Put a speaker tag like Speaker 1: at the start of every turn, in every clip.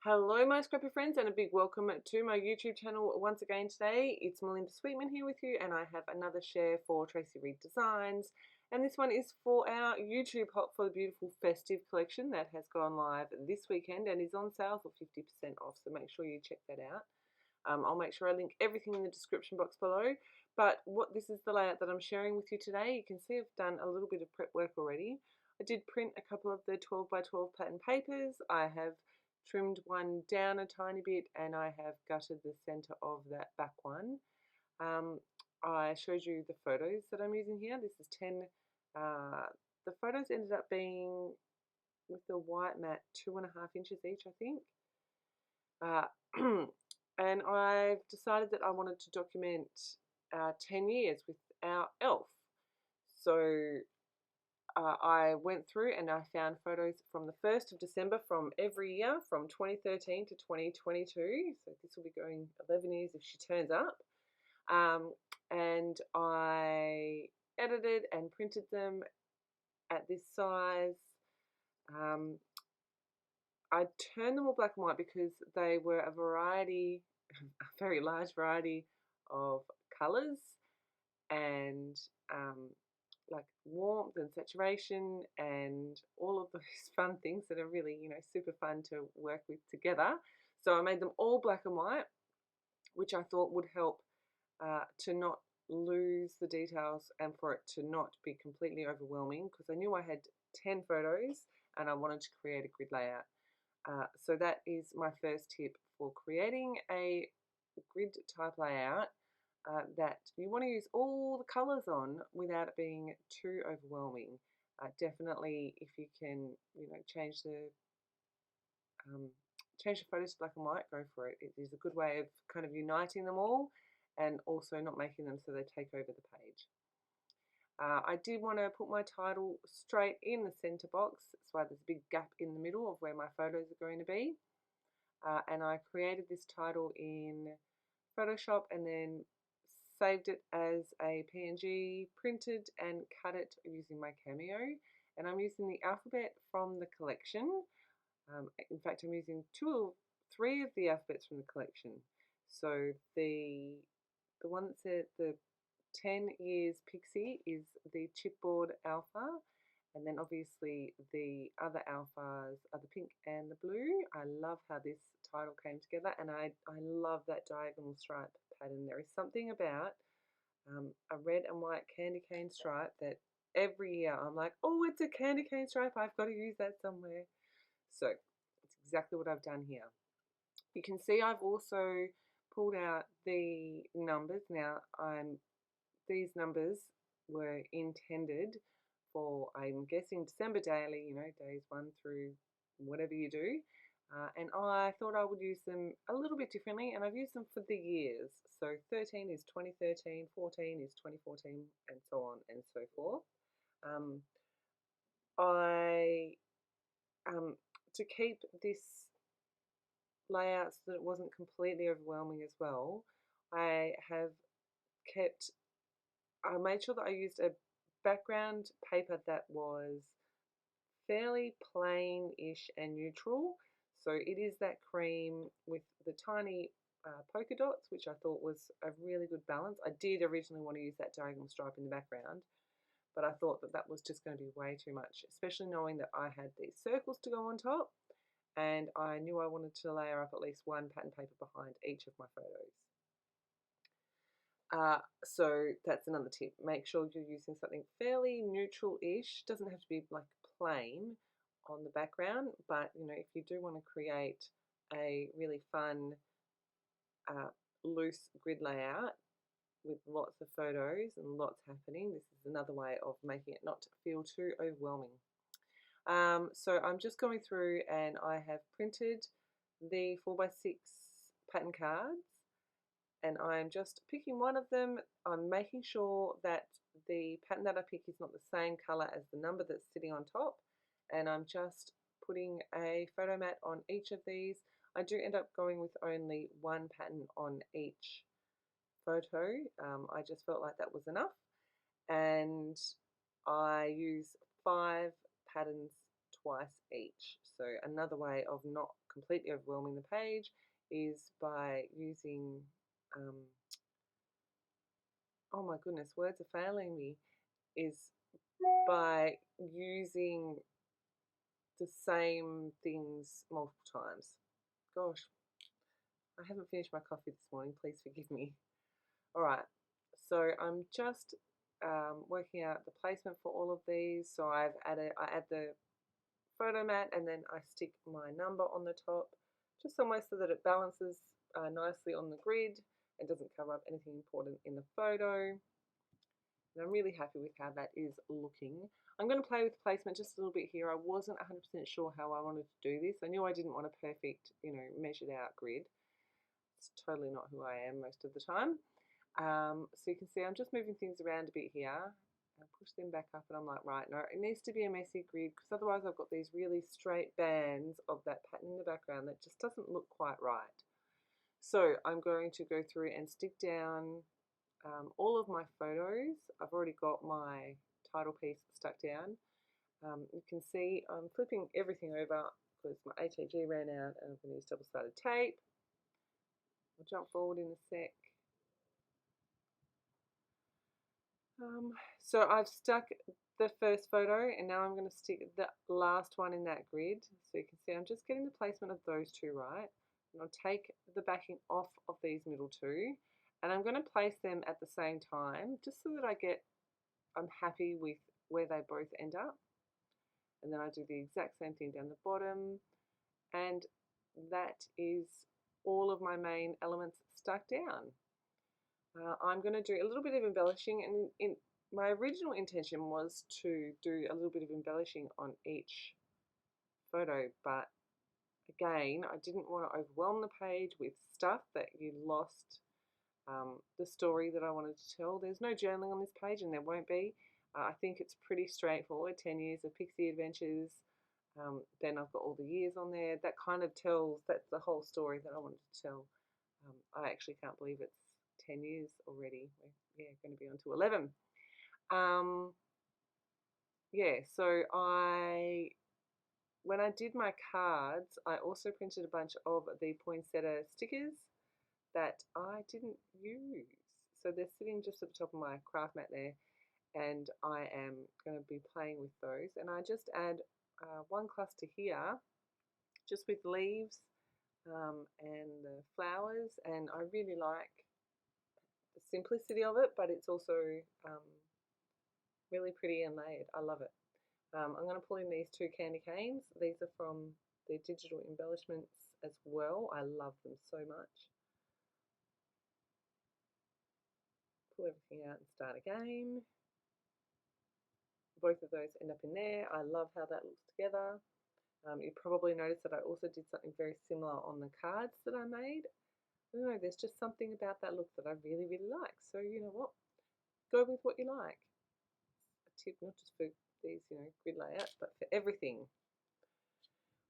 Speaker 1: Hello my scrappy friends, and a big welcome to my YouTube channel once again today. It's Melinda Sweetman here with you, and I have another share for Traci Reed Designs, and this one is for our YouTube Hop for the beautiful festive collection that has gone live this weekend and is on sale for 50% off, so make sure you check that out. I'll make sure I link everything in the description box below, but this is the layout that I'm sharing with you today. You can see I've done a little bit of prep work already. I did print a couple of the 12 by 12 pattern papers. I have trimmed one down a tiny bit, and I have gutted the center of that back one. I showed you the photos that I'm using here. This is 10. The photos ended up being, with the white mat, 2.5 inches each, I think. And I've decided that I wanted to document 10 years with our elf. So I went through and I found photos from the 1st of December from every year from 2013 to 2022. So this will be going 11 years if she turns up. And I edited and printed them at this size. I turned them all black and white because they were a variety, a very large variety of colours and like warmth and saturation and all of those fun things that are really, super fun to work with together. So I made them all black and white, which I thought would help to not lose the details and for it to not be completely overwhelming, because I knew I had 10 photos and I wanted to create a grid layout. So that is my first tip for creating a grid type layout. That you want to use all the colours on without it being too overwhelming. Definitely, if you can, change the photos to black and white, go for it. It is a good way of kind of uniting them all, and also not making them so they take over the page. I did want to put my title straight in the centre box. That's why there's a big gap in the middle of where my photos are going to be. And I created this title in Photoshop and then saved it as a PNG, printed and cut it using my Cameo. And I'm using the alphabet from the collection. In fact, I'm using 3 of the alphabets from the collection. So the one that said the 10 years Pixie is the chipboard alpha, and then obviously the other alphas are the pink and the blue. I love how this title came together, and I love that diagonal stripe pattern. There is something about a red and white candy cane stripe that every year I'm like, oh, it's a candy cane stripe, I've got to use that somewhere. So it's exactly what I've done here. You can see I've also pulled out the numbers. Now these numbers were intended for, I'm guessing, December daily, days 1 through whatever you do. And I thought I would use them a little bit differently, and I've used them for the years. So 13 is 2013, 14 is 2014, and so on and so forth. To keep this layout so that it wasn't completely overwhelming as well, I made sure that I used a background paper that was fairly plain-ish and neutral. So it is that cream with the tiny polka dots, which I thought was a really good balance. I did originally want to use that diagonal stripe in the background, but I thought that that was just going to be way too much, especially knowing that I had these circles to go on top, and I knew I wanted to layer up at least one pattern paper behind each of my photos. So that's another tip. Make sure you're using something fairly neutral-ish. Doesn't have to be like plain on the background, but if you do want to create a really fun loose grid layout with lots of photos and lots happening, this is another way of making it not feel too overwhelming. So I'm just going through and I have printed the 4x6 pattern cards, and I'm just picking one of them. I'm making sure that the pattern that I pick is not the same colour as the number that's sitting on top, and I'm just putting a photo mat on each of these. I do end up going with only one pattern on each photo. I just felt like that was enough, and I use 5 patterns twice each. So another way of not completely overwhelming the page is by using, oh my goodness, words are failing me, is by using the same things multiple times. Gosh, I haven't finished my coffee this morning, please forgive me. Alright, so I'm just working out the placement for all of these. So I add the photo mat and then I stick my number on the top, just somewhere so that it balances nicely on the grid and doesn't cover up anything important in the photo. And I'm really happy with how that is looking. I'm going to play with placement just a little bit here. I wasn't 100% sure how I wanted to do this. I knew I didn't want a perfect, measured out grid. It's totally not who I am most of the time. So you can see I'm just moving things around a bit here. I push them back up and I'm like, right, no, it needs to be a messy grid because otherwise I've got these really straight bands of that pattern in the background that just doesn't look quite right. So I'm going to go through and stick down all of my photos. I've already got my title piece stuck down. You can see I'm flipping everything over because my HAG ran out and I'm going to use double-sided tape. I'll jump forward in a sec. So I've stuck the first photo and now I'm going to stick the last one in that grid. So you can see I'm just getting the placement of those two right. And I'll take the backing off of these middle two and I'm going to place them at the same time just so that I'm happy with where they both end up. And then I do the exact same thing down the bottom, and that is all of my main elements stuck down. I'm going to do a little bit of embellishing, and my original intention was to do a little bit of embellishing on each photo, but again, I didn't want to overwhelm the page with stuff that you lost the story that I wanted to tell. There's no journaling on this page, and there won't be. I think it's pretty straightforward, 10 years of Pixie Adventures. Then I've got all the years on there. That kind of that's the whole story that I wanted to tell. I actually can't believe it's 10 years already. We're going to be on to 11. So when I did my cards, I also printed a bunch of the poinsettia stickers that I didn't use. So they're sitting just at the top of my craft mat there, and I am going to be playing with those. And I just add one cluster here just with leaves and the flowers, and I really like the simplicity of it, but it's also really pretty and layered. I love it. I'm going to pull in these two candy canes. These are from the digital embellishments as well. I love them so much. Pull everything out and start again. Both of those end up in there. I love how that looks together. You probably noticed that I also did something very similar on the cards that I made. I don't know, there's just something about that look that I really, really like. So you know what? Go with what you like. A tip, not just for these, grid layouts, but for everything.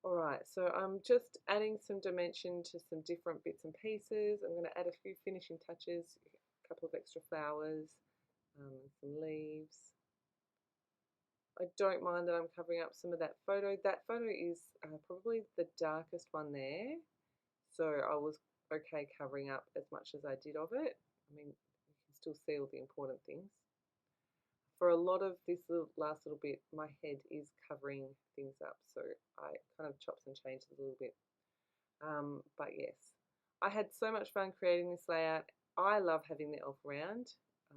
Speaker 1: Alright, so I'm just adding some dimension to some different bits and pieces. I'm going to add a few finishing touches, a couple of extra flowers, some leaves. I don't mind that I'm covering up some of that photo. That photo is probably the darkest one there, so I was okay covering up as much as I did of it. I mean, you can still see all the important things. For a lot of this last little bit, my head is covering things up, so I kind of chops and changes a little bit. But yes, I had so much fun creating this layout. I love having the elf around.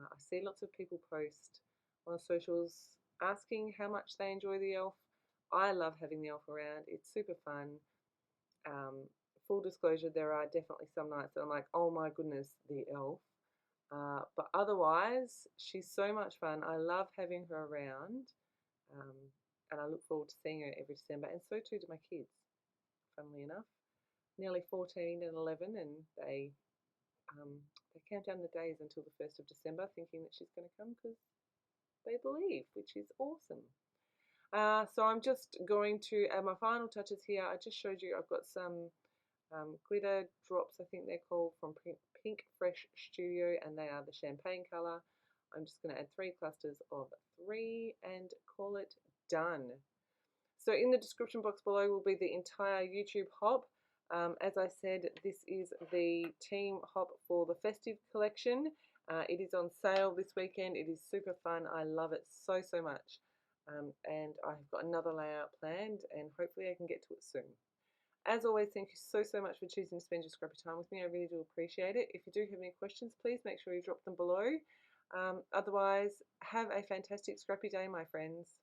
Speaker 1: I see lots of people post on socials asking how much they enjoy the elf. I love having the elf around. It's super fun. Full disclosure, there are definitely some nights that I'm like, oh my goodness, the elf. But otherwise, she's so much fun. I love having her around, and I look forward to seeing her every December, and so too do my kids, funnily enough. Nearly 14 and 11, and they count down the days until the 1st of December, thinking that she's going to come because they believe, which is awesome. So I'm just going to add my final touches here. I just showed you I've got some glitter drops, I think they're called, from Pink Fresh Studio, and they are the champagne colour. I'm just going to add 3 clusters of 3 and call it done. So in the description box below will be the entire YouTube hop. As I said, this is the Team Hop for the Festive collection. It is on sale this weekend. It is super fun. I love it so, so much. And I've got another layout planned, and hopefully I can get to it soon. As always, thank you so, so much for choosing to spend your scrappy time with me. I really do appreciate it. If you do have any questions, please make sure you drop them below. Otherwise, have a fantastic scrappy day, my friends.